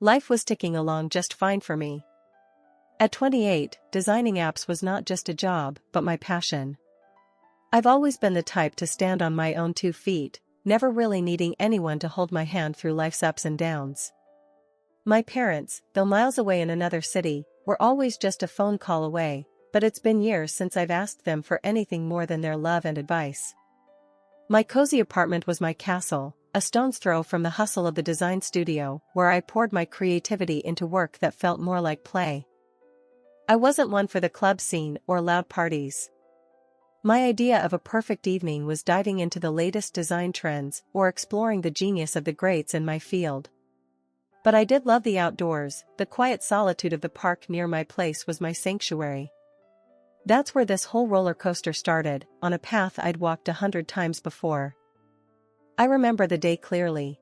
Life was ticking along just fine for me. At 28, designing apps was not just a job, but my passion. I've always been the type to stand on my own 2 feet, never really needing anyone to hold my hand through life's ups and downs. My parents, though miles away in another city, were always just a phone call away, but it's been years since I've asked them for anything more than their love and advice. My cozy apartment was my castle, a stone's throw from the hustle of the design studio, where I poured my creativity into work that felt more like play. I wasn't one for the club scene or loud parties. My idea of a perfect evening was diving into the latest design trends or exploring the genius of the greats in my field. But I did love the outdoors. The quiet solitude of the park near my place was my sanctuary. That's where this whole roller coaster started, on a path I'd walked 100 times before. I remember the day clearly.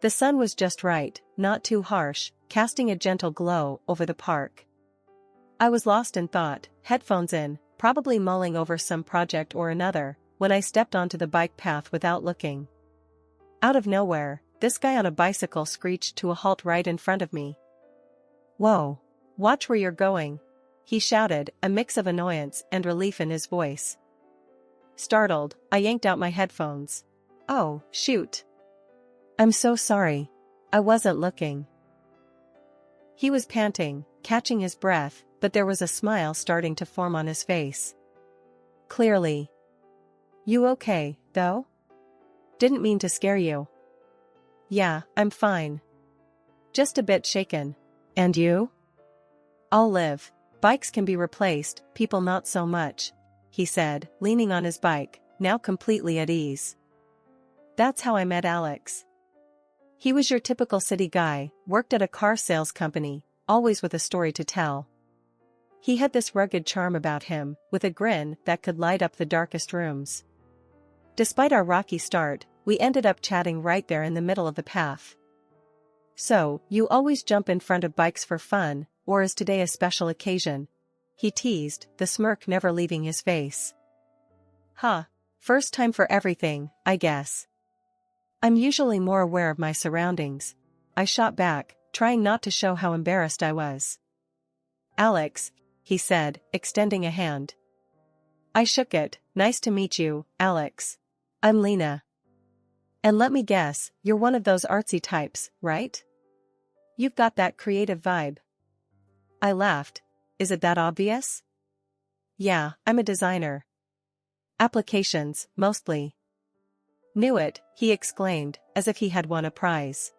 The sun was just right, not too harsh, casting a gentle glow over the park. I was lost in thought, headphones in, probably mulling over some project or another, when I stepped onto the bike path without looking. Out of nowhere, this guy on a bicycle screeched to a halt right in front of me. "Whoa! Watch where you're going," he shouted, a mix of annoyance and relief in his voice. Startled, I yanked out my headphones. "Oh, shoot. I'm so sorry. I wasn't looking." He was panting, catching his breath, but there was a smile starting to form on his face. Clearly. "You okay, though? Didn't mean to scare you." "Yeah, I'm fine. Just a bit shaken. And you?" "I'll live. Bikes can be replaced, people not so much," he said, leaning on his bike, now completely at ease. That's how I met Alex. He was your typical city guy, worked at a car sales company, always with a story to tell. He had this rugged charm about him, with a grin that could light up the darkest rooms. Despite our rocky start, we ended up chatting right there in the middle of the path. "So, you always jump in front of bikes for fun, or is today a special occasion?" he teased, the smirk never leaving his face. "Huh. First time for everything, I guess. I'm usually more aware of my surroundings," I shot back, trying not to show how embarrassed I was. "Alex," he said, extending a hand. I shook it. "Nice to meet you, Alex. I'm Lena. And let me guess, you're one of those artsy types, right? You've got that creative vibe." I laughed. "Is it that obvious?" "Yeah, I'm a designer. Applications, mostly." "Knew it," he exclaimed, as if he had won a prize.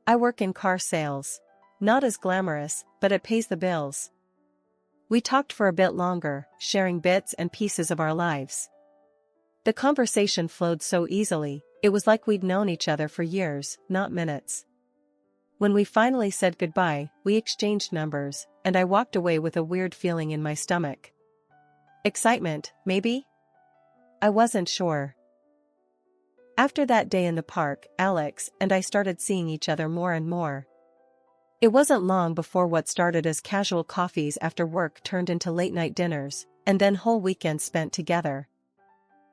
"I work in car sales. Not as glamorous, but it pays the bills." We talked for a bit longer, sharing bits and pieces of our lives. The conversation flowed so easily, it was like we'd known each other for years, not minutes. When we finally said goodbye, we exchanged numbers, and I walked away with a weird feeling in my stomach. Excitement, maybe? I wasn't sure. After that day in the park, Alex and I started seeing each other more and more. It wasn't long before what started as casual coffees after work turned into late-night dinners, and then whole weekends spent together.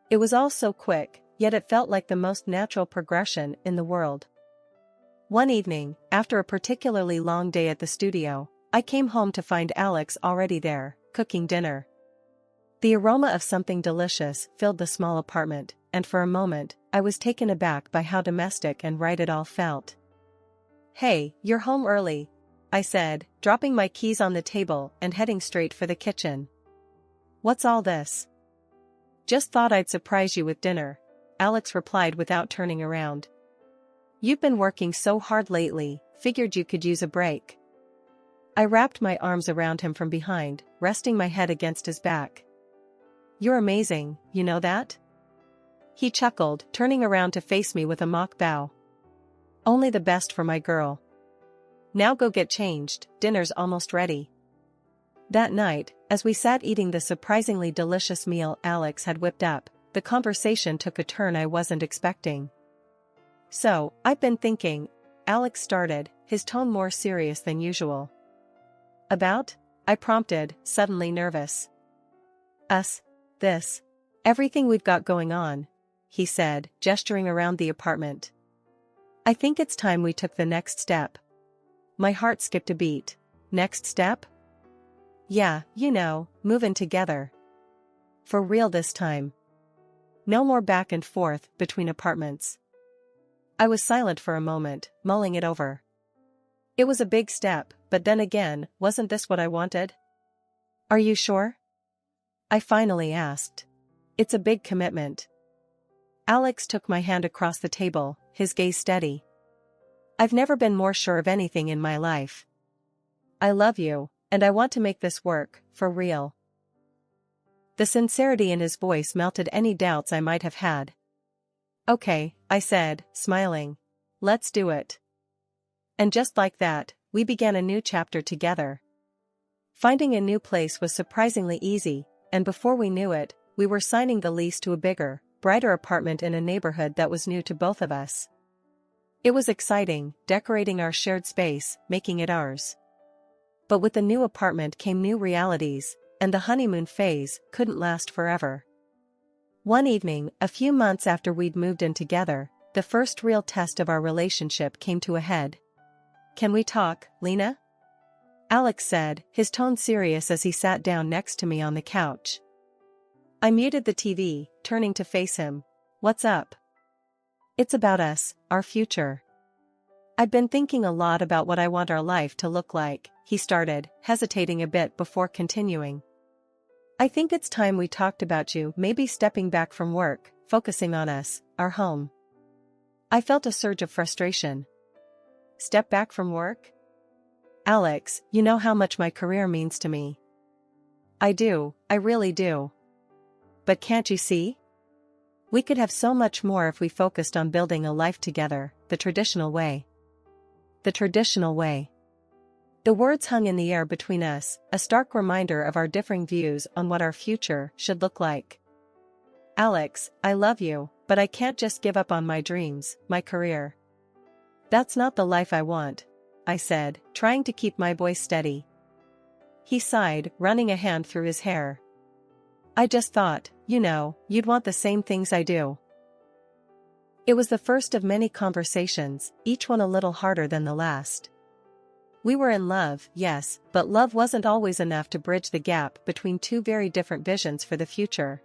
It was all so quick, yet it felt like the most natural progression in the world. One evening, after a particularly long day at the studio, I came home to find Alex already there, cooking dinner. The aroma of something delicious filled the small apartment, and for a moment, I was taken aback by how domestic and right it all felt. "Hey, you're home early," I said, dropping my keys on the table and heading straight for the kitchen. "What's all this?" "Just thought I'd surprise you with dinner," Alex replied without turning around. "You've been working so hard lately, figured you could use a break." I wrapped my arms around him from behind, resting my head against his back. "You're amazing, you know that?" He chuckled, turning around to face me with a mock bow. "Only the best for my girl. Now go get changed, dinner's almost ready." That night, as we sat eating the surprisingly delicious meal Alex had whipped up, the conversation took a turn I wasn't expecting. "So, I've been thinking," Alex started, his tone more serious than usual. "About?" I prompted, suddenly nervous. "Us. This. Everything we've got going on," he said, gesturing around the apartment. "I think it's time we took the next step." My heart skipped a beat. Next step? Yeah, move in together. For real this time. No more back and forth between apartments. I was silent for a moment, mulling it over. It was a big step, but then again, wasn't this what I wanted? Are you sure? I finally asked. It's a big commitment. Alex took my hand across the table, his gaze steady. I've never been more sure of anything in my life. I love you, and I want to make this work, for real. The sincerity in his voice melted any doubts I might have had. Okay, I said, smiling. Let's do it. And just like that, we began a new chapter together. Finding a new place was surprisingly easy, and before we knew it, we were signing the lease to a bigger, brighter apartment in a neighborhood that was new to both of us. It was exciting, decorating our shared space, making it ours. But with the new apartment came new realities, and the honeymoon phase couldn't last forever. One evening, a few months after we'd moved in together, the first real test of our relationship came to a head. Can we talk, Lena? Alex said, his tone serious as he sat down next to me on the couch. I muted the TV, turning to face him. What's up? It's about us, our future. I've been thinking a lot about what I want our life to look like, he started, hesitating a bit before continuing. I think it's time we talked about you maybe stepping back from work, focusing on us, our home. I felt a surge of frustration. Step back from work? Alex, you know how much my career means to me. I do, I really do. But can't you see? We could have so much more if we focused on building a life together, the traditional way. The traditional way. The words hung in the air between us, a stark reminder of our differing views on what our future should look like. Alex, I love you, but I can't just give up on my dreams, my career. That's not the life I want, I said, trying to keep my voice steady. He sighed, running a hand through his hair. I just thought, you'd want the same things I do. It was the first of many conversations, each one a little harder than the last. We were in love, yes, but love wasn't always enough to bridge the gap between two very different visions for the future.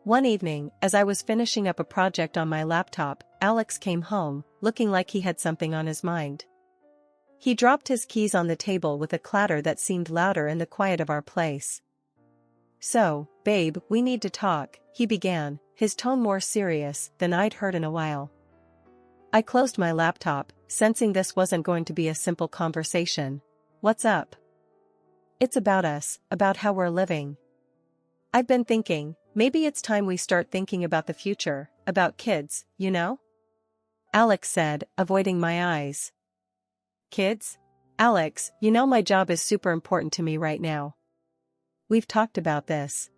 One evening, as I was finishing up a project on my laptop, Alex came home, looking like he had something on his mind. He dropped his keys on the table with a clatter that seemed louder in the quiet of our place. So, babe, we need to talk, he began, his tone more serious than I'd heard in a while. I closed my laptop, sensing this wasn't going to be a simple conversation. What's up? It's about us, about how we're living. I've been thinking, maybe it's time we start thinking about the future, about kids, Alex said, avoiding my eyes. Kids? Alex, my job is super important to me right now. We've talked about this.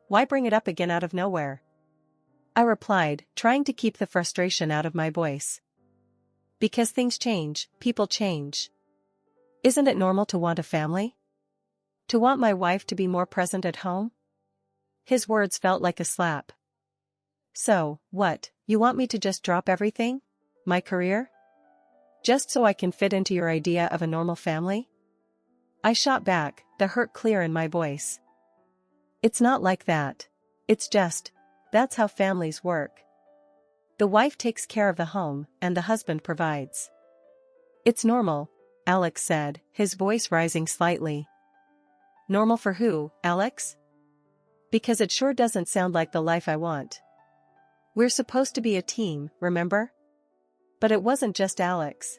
Why bring it up again out of nowhere? I replied, trying to keep the frustration out of my voice. Because things change, people change. Isn't it normal to want a family? To want my wife to be more present at home? His words felt like a slap. So, what, you want me to just drop everything? My career? Just so I can fit into your idea of a normal family? I shot back, the hurt clear in my voice. It's not like that. It's just, that's how families work. The wife takes care of the home, and the husband provides. It's normal, Alex said, his voice rising slightly. Normal for who, Alex? Because it sure doesn't sound like the life I want. We're supposed to be a team, remember? But it wasn't just Alex.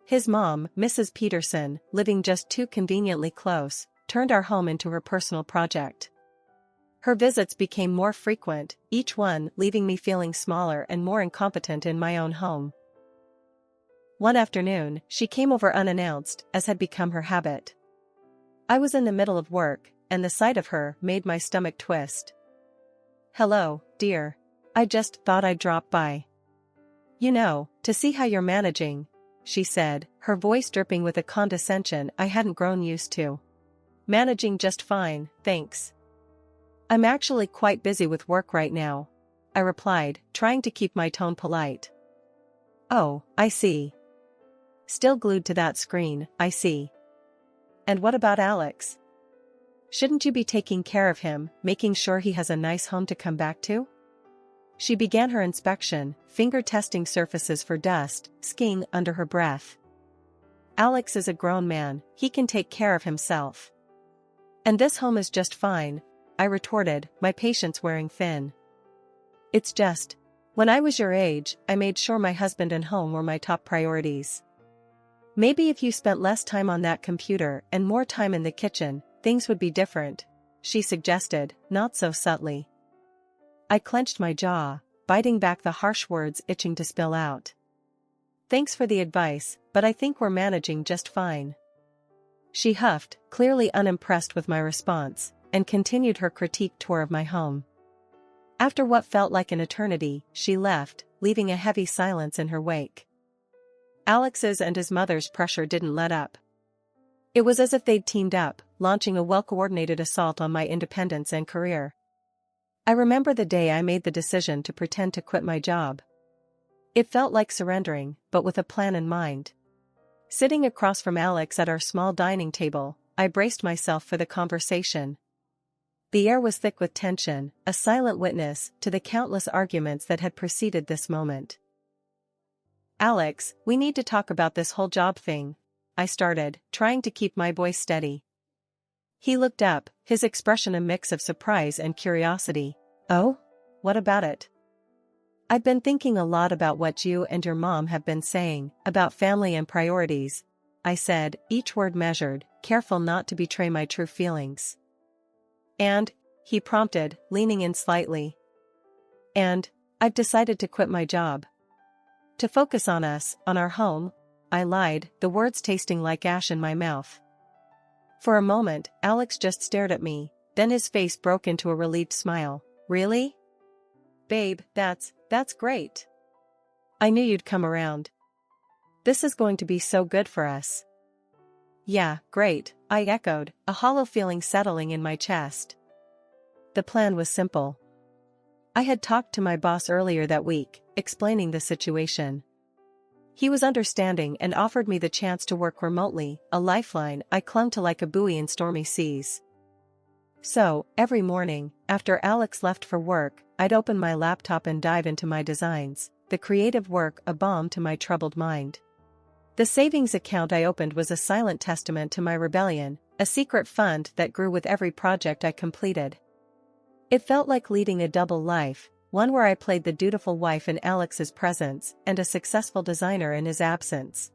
His mom, Mrs. Peterson, living just too conveniently close, turned our home into her personal project. Her visits became more frequent, each one leaving me feeling smaller and more incompetent in my own home. One afternoon, she came over unannounced, as had become her habit. I was in the middle of work, and the sight of her made my stomach twist. Hello, dear. I just thought I'd drop by. To see how you're managing, she said, her voice dripping with a condescension I hadn't grown used to. Managing just fine, thanks. I'm actually quite busy with work right now, I replied, trying to keep my tone polite. Oh, I see. Still glued to that screen, I see. And what about Alex? Shouldn't you be taking care of him, making sure he has a nice home to come back to? She began her inspection, finger testing surfaces for dust, skiing under her breath. Alex is a grown man, he can take care of himself. And this home is just fine, I retorted, my patience wearing thin. It's just, when I was your age, I made sure my husband and home were my top priorities. Maybe if you spent less time on that computer and more time in the kitchen, things would be different, she suggested, not so subtly. I clenched my jaw, biting back the harsh words itching to spill out. Thanks for the advice, but I think we're managing just fine. She huffed, clearly unimpressed with my response, and continued her critique tour of my home. After what felt like an eternity, she left, leaving a heavy silence in her wake. Alex's and his mother's pressure didn't let up. It was as if they'd teamed up, launching a well-coordinated assault on my independence and career. I remember the day I made the decision to pretend to quit my job. It felt like surrendering, but with a plan in mind. Sitting across from Alex at our small dining table, I braced myself for the conversation. The air was thick with tension, a silent witness to the countless arguments that had preceded this moment. Alex, we need to talk about this whole job thing, I started, trying to keep my voice steady. He looked up, his expression a mix of surprise and curiosity. Oh? What about it? I've been thinking a lot about what you and your mom have been saying, about family and priorities, I said, each word measured, careful not to betray my true feelings. And, he prompted, leaning in slightly. And, I've decided to quit my job. To focus on us, on our home, I lied, the words tasting like ash in my mouth. For a moment, Alex just stared at me, then his face broke into a relieved smile. Really? Babe, that's great. I knew you'd come around. This is going to be so good for us. Yeah, great, I echoed, a hollow feeling settling in my chest. The plan was simple. I had talked to my boss earlier that week, explaining the situation. He was understanding and offered me the chance to work remotely, a lifeline I clung to like a buoy in stormy seas. So, every morning, after Alex left for work, I'd open my laptop and dive into my designs, the creative work a balm to my troubled mind. The savings account I opened was a silent testament to my rebellion, a secret fund that grew with every project I completed. It felt like leading a double life, one where I played the dutiful wife in Alex's presence and a successful designer in his absence.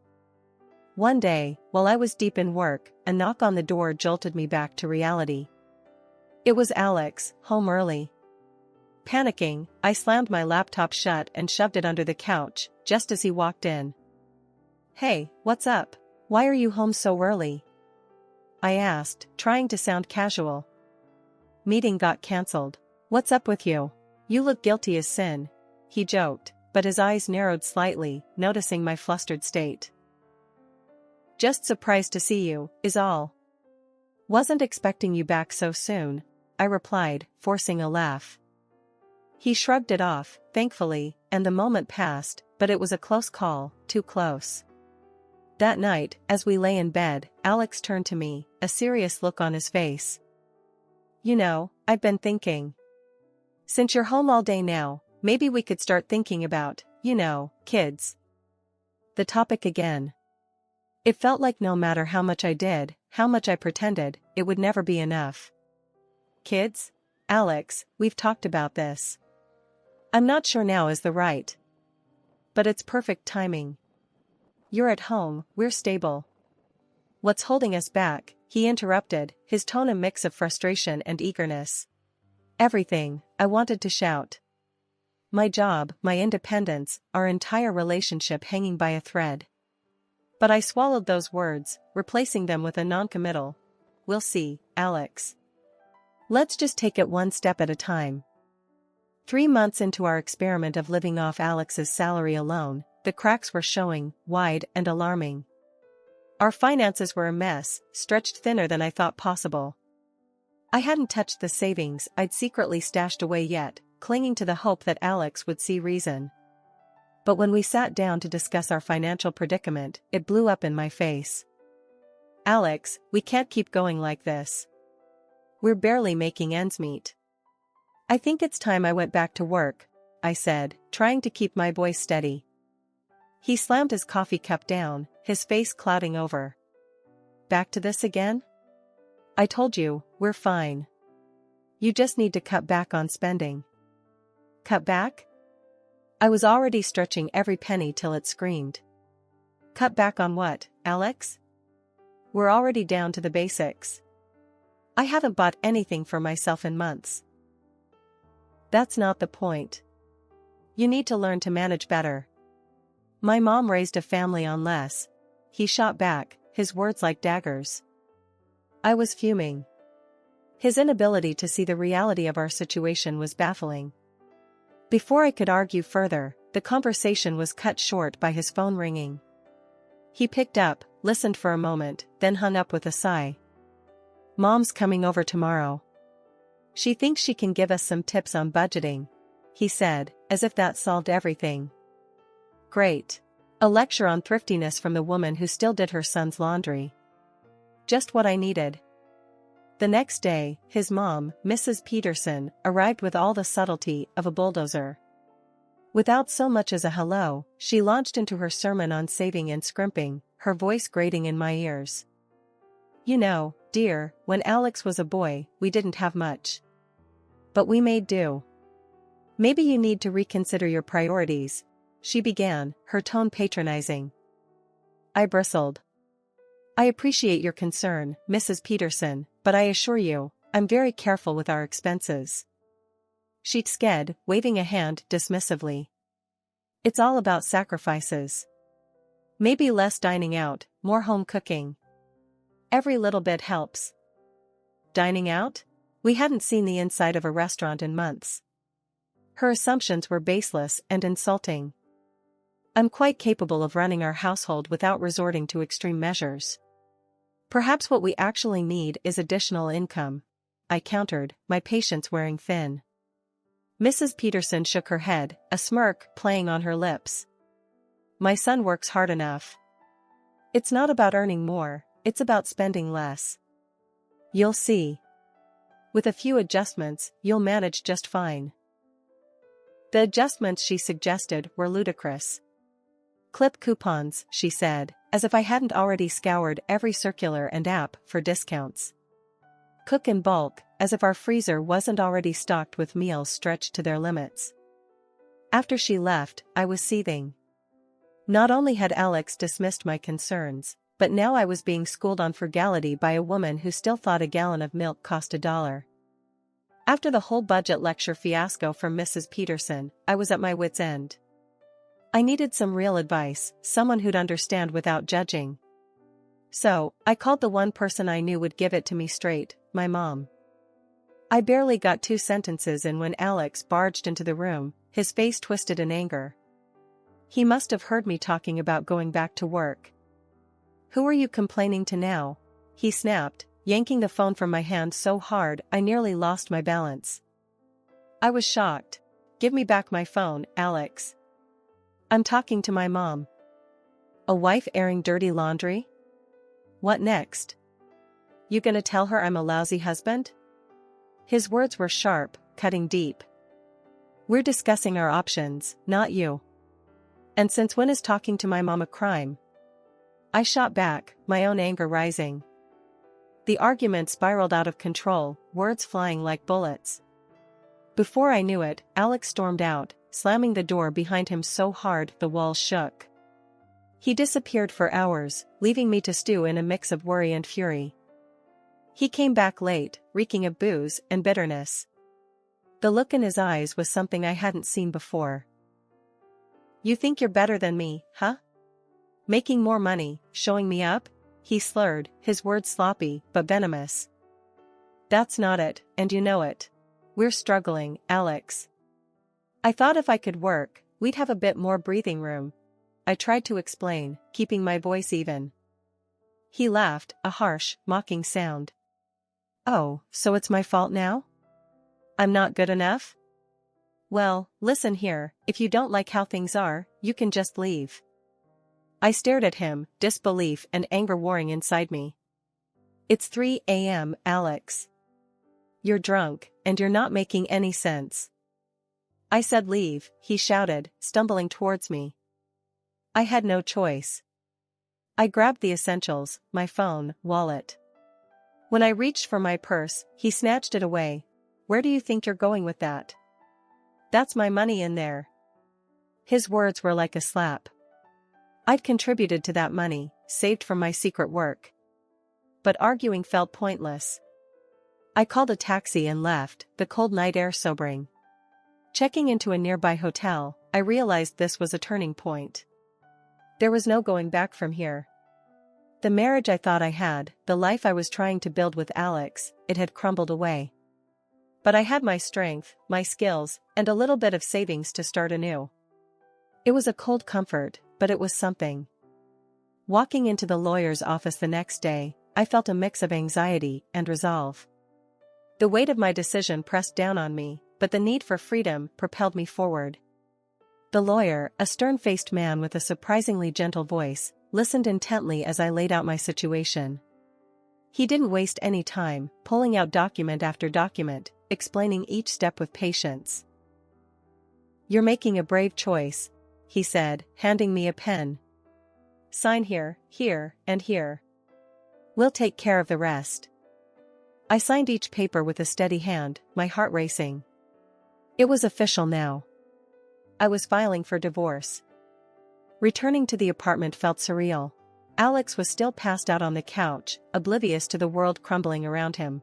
One day, while I was deep in work, a knock on the door jolted me back to reality. It was Alex, home early. Panicking, I slammed my laptop shut and shoved it under the couch, just as he walked in. Hey, what's up? Why are you home so early? I asked, trying to sound casual. Meeting got cancelled. What's up with you? You look guilty as sin, he joked, but his eyes narrowed slightly, noticing my flustered state. Just surprised to see you, is all. Wasn't expecting you back so soon, I replied, forcing a laugh. He shrugged it off, thankfully, and the moment passed, but it was a close call, too close. That night, as we lay in bed, Alex turned to me, a serious look on his face. You know, I've been thinking. Since you're home all day now, maybe we could start thinking about, kids. The topic again. It felt like no matter how much I did, how much I pretended, it would never be enough. Kids? Alex, we've talked about this. I'm not sure now is the right. But it's perfect timing. You're at home, we're stable. What's holding us back? He interrupted, his tone a mix of frustration and eagerness. Everything, I wanted to shout. My job, my independence, our entire relationship hanging by a thread. But I swallowed those words, replacing them with a non-committal. We'll see, Alex. Let's just take it one step at a time. 3 months into our experiment of living off Alex's salary alone, the cracks were showing, wide and alarming. Our finances were a mess, stretched thinner than I thought possible. I hadn't touched the savings I'd secretly stashed away yet, clinging to the hope that Alex would see reason. But when we sat down to discuss our financial predicament, it blew up in my face. Alex, we can't keep going like this. We're barely making ends meet. I think it's time I went back to work, I said, trying to keep my voice steady. He slammed his coffee cup down, his face clouding over. Back to this again? I told you, we're fine. You just need to cut back on spending. Cut back? I was already stretching every penny till it screamed. Cut back on what, Alex? We're already down to the basics. I haven't bought anything for myself in months. That's not the point. You need to learn to manage better. My mom raised a family on less. He shot back, his words like daggers. I was fuming. His inability to see the reality of our situation was baffling. Before I could argue further, the conversation was cut short by his phone ringing. He picked up, listened for a moment, then hung up with a sigh. Mom's coming over tomorrow. She thinks she can give us some tips on budgeting, he said, as if that solved everything. Great. A lecture on thriftiness from the woman who still did her son's laundry. Just what I needed. The next day, his mom, Mrs. Peterson, arrived with all the subtlety of a bulldozer. Without so much as a hello, she launched into her sermon on saving and scrimping, her voice grating in my ears. You know, dear, when Alex was a boy, we didn't have much. But we made do. Maybe you need to reconsider your priorities, she began, her tone patronizing. I bristled. I appreciate your concern, Mrs. Peterson, but I assure you, I'm very careful with our expenses. She sked, waving a hand dismissively. It's all about sacrifices. Maybe less dining out, more home cooking. Every little bit helps. Dining out? We hadn't seen the inside of a restaurant in months. Her assumptions were baseless and insulting. I'm quite capable of running our household without resorting to extreme measures. Perhaps what we actually need is additional income, I countered, my patience wearing thin. Mrs. Peterson shook her head, a smirk playing on her lips. My son works hard enough. It's not about earning more, it's about spending less. You'll see. With a few adjustments, you'll manage just fine. The adjustments she suggested were ludicrous. Clip coupons, she said, as if I hadn't already scoured every circular and app for discounts. Cook in bulk, as if our freezer wasn't already stocked with meals stretched to their limits. After she left, I was seething. Not only had Alex dismissed my concerns, but now I was being schooled on frugality by a woman who still thought a gallon of milk cost $1. After the whole budget lecture fiasco from Mrs. Peterson, I was at my wit's end. I needed some real advice, someone who'd understand without judging. So, I called the one person I knew would give it to me straight, my mom. I barely got 2 sentences in when Alex barged into the room, his face twisted in anger. He must have heard me talking about going back to work. Who are you complaining to now? He snapped, yanking the phone from my hand so hard I nearly lost my balance. I was shocked. Give me back my phone, Alex. I'm talking to my mom. A wife airing dirty laundry? What next? You gonna tell her I'm a lousy husband? His words were sharp, cutting deep. We're discussing our options, not you. And since when is talking to my mom a crime? I shot back, my own anger rising. The argument spiraled out of control, words flying like bullets. Before I knew it, Alex stormed out, slamming the door behind him so hard the walls shook. He disappeared for hours, leaving me to stew in a mix of worry and fury. He came back late, reeking of booze and bitterness. The look in his eyes was something I hadn't seen before. You think you're better than me, huh? Making more money, showing me up? He slurred, his words sloppy but venomous. That's not it, and you know it. We're struggling, Alex. I thought if I could work, we'd have a bit more breathing room. I tried to explain, keeping my voice even. He laughed, a harsh, mocking sound. Oh, so it's my fault now? I'm not good enough? Well, listen here, if you don't like how things are, you can just leave. I stared at him, disbelief and anger warring inside me. It's 3 a.m., Alex. You're drunk, and you're not making any sense. I said leave, he shouted, stumbling towards me. I had no choice. I grabbed the essentials, my phone, wallet. When I reached for my purse, he snatched it away. Where do you think you're going with that? That's my money in there. His words were like a slap. I'd contributed to that money, saved from my secret work. But arguing felt pointless. I called a taxi and left, the cold night air sobering. Checking into a nearby hotel, I realized this was a turning point. There was no going back from here. The marriage I thought I had, the life I was trying to build with Alex, it had crumbled away. But I had my strength, my skills, and a little bit of savings to start anew. It was a cold comfort, but it was something. Walking into the lawyer's office the next day, I felt a mix of anxiety and resolve. The weight of my decision pressed down on me, but the need for freedom propelled me forward. The lawyer, a stern-faced man with a surprisingly gentle voice, listened intently as I laid out my situation. He didn't waste any time, pulling out document after document, explaining each step with patience. "You're making a brave choice," he said, handing me a pen. "Sign here, here, and here. We'll take care of the rest." I signed each paper with a steady hand, my heart racing. It was official now. I was filing for divorce. Returning to the apartment felt surreal. Alex was still passed out on the couch, oblivious to the world crumbling around him.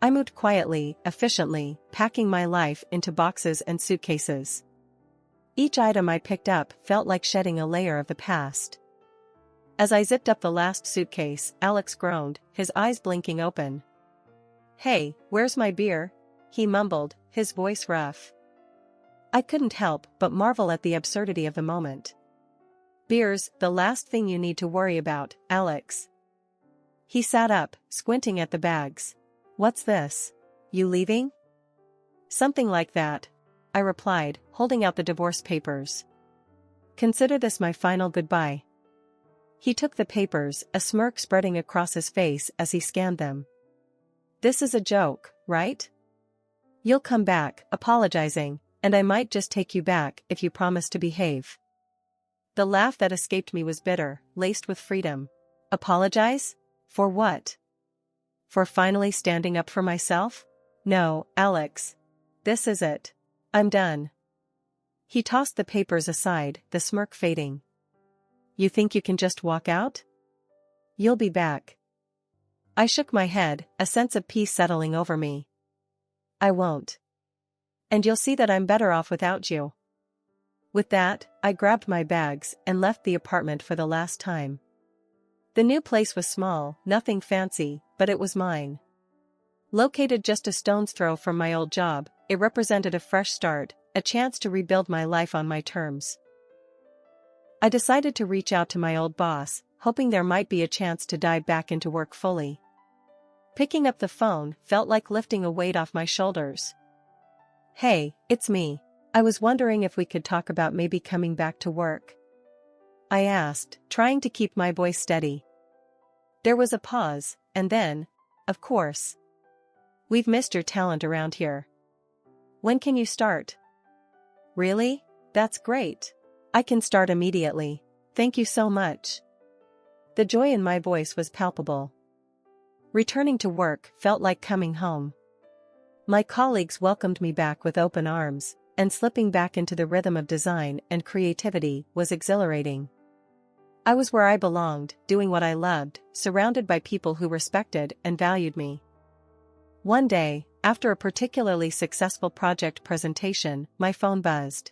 I moved quietly, efficiently, packing my life into boxes and suitcases. Each item I picked up felt like shedding a layer of the past. As I zipped up the last suitcase, Alex groaned, his eyes blinking open. "Hey, where's my beer?" he mumbled, his voice rough. I couldn't help but marvel at the absurdity of the moment. "Beer's the last thing you need to worry about, Alex." He sat up, squinting at the bags. "What's this? You leaving?" "Something like that," I replied, holding out the divorce papers. "Consider this my final goodbye." He took the papers, a smirk spreading across his face as he scanned them. "This is a joke, right? You'll come back, apologizing, and I might just take you back if you promise to behave." The laugh that escaped me was bitter, laced with freedom. Apologize? For what? For finally standing up for myself? No, Alex. This is it. I'm done. He tossed the papers aside, the smirk fading. "You think you can just walk out? You'll be back." I shook my head, a sense of peace settling over me. "I won't. And you'll see that I'm better off without you." With that, I grabbed my bags and left the apartment for the last time. The new place was small, nothing fancy, but it was mine. Located just a stone's throw from my old job, it represented a fresh start, a chance to rebuild my life on my terms. I decided to reach out to my old boss, hoping there might be a chance to dive back into work fully. Picking up the phone felt like lifting a weight off my shoulders. "Hey, it's me. I was wondering if we could talk about maybe coming back to work," I asked, trying to keep my voice steady. There was a pause, and then, "Of course. We've missed your talent around here. When can you start?" "Really? That's great. I can start immediately. Thank you so much." The joy in my voice was palpable. Returning to work felt like coming home. My colleagues welcomed me back with open arms, and slipping back into the rhythm of design and creativity was exhilarating. I was where I belonged, doing what I loved, surrounded by people who respected and valued me. One day, after a particularly successful project presentation, my phone buzzed.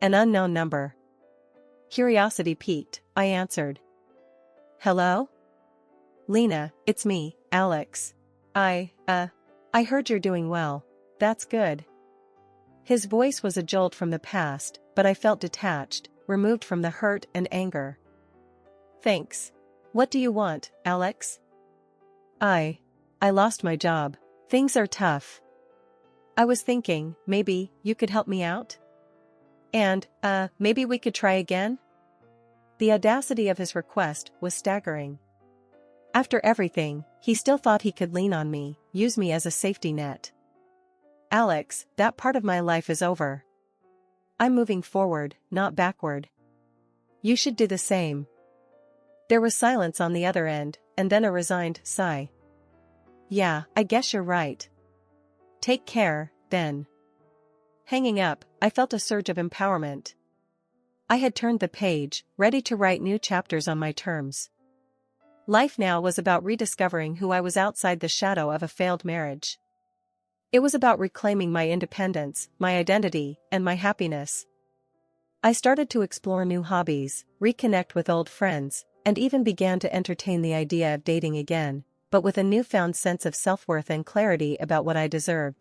An unknown number. Curiosity piqued, I answered. "Hello? Lena, it's me, Alex. I heard you're doing well. That's good." His voice was a jolt from the past, but I felt detached, removed from the hurt and anger. "Thanks. What do you want, Alex?" I lost my job. Things are tough." I was thinking, maybe, you could help me out? And, maybe we could try again? The audacity of his request was staggering. After everything, he still thought he could lean on me, use me as a safety net. Alex, that part of my life is over. I'm moving forward, not backward. You should do the same. There was silence on the other end, and then a resigned sigh. Yeah, I guess you're right. Take care, then. Hanging up, I felt a surge of empowerment. I had turned the page, ready to write new chapters on my terms. Life now was about rediscovering who I was outside the shadow of a failed marriage. It was about reclaiming my independence, my identity, and my happiness. I started to explore new hobbies, reconnect with old friends, and even began to entertain the idea of dating again, but with a newfound sense of self-worth and clarity about what I deserved.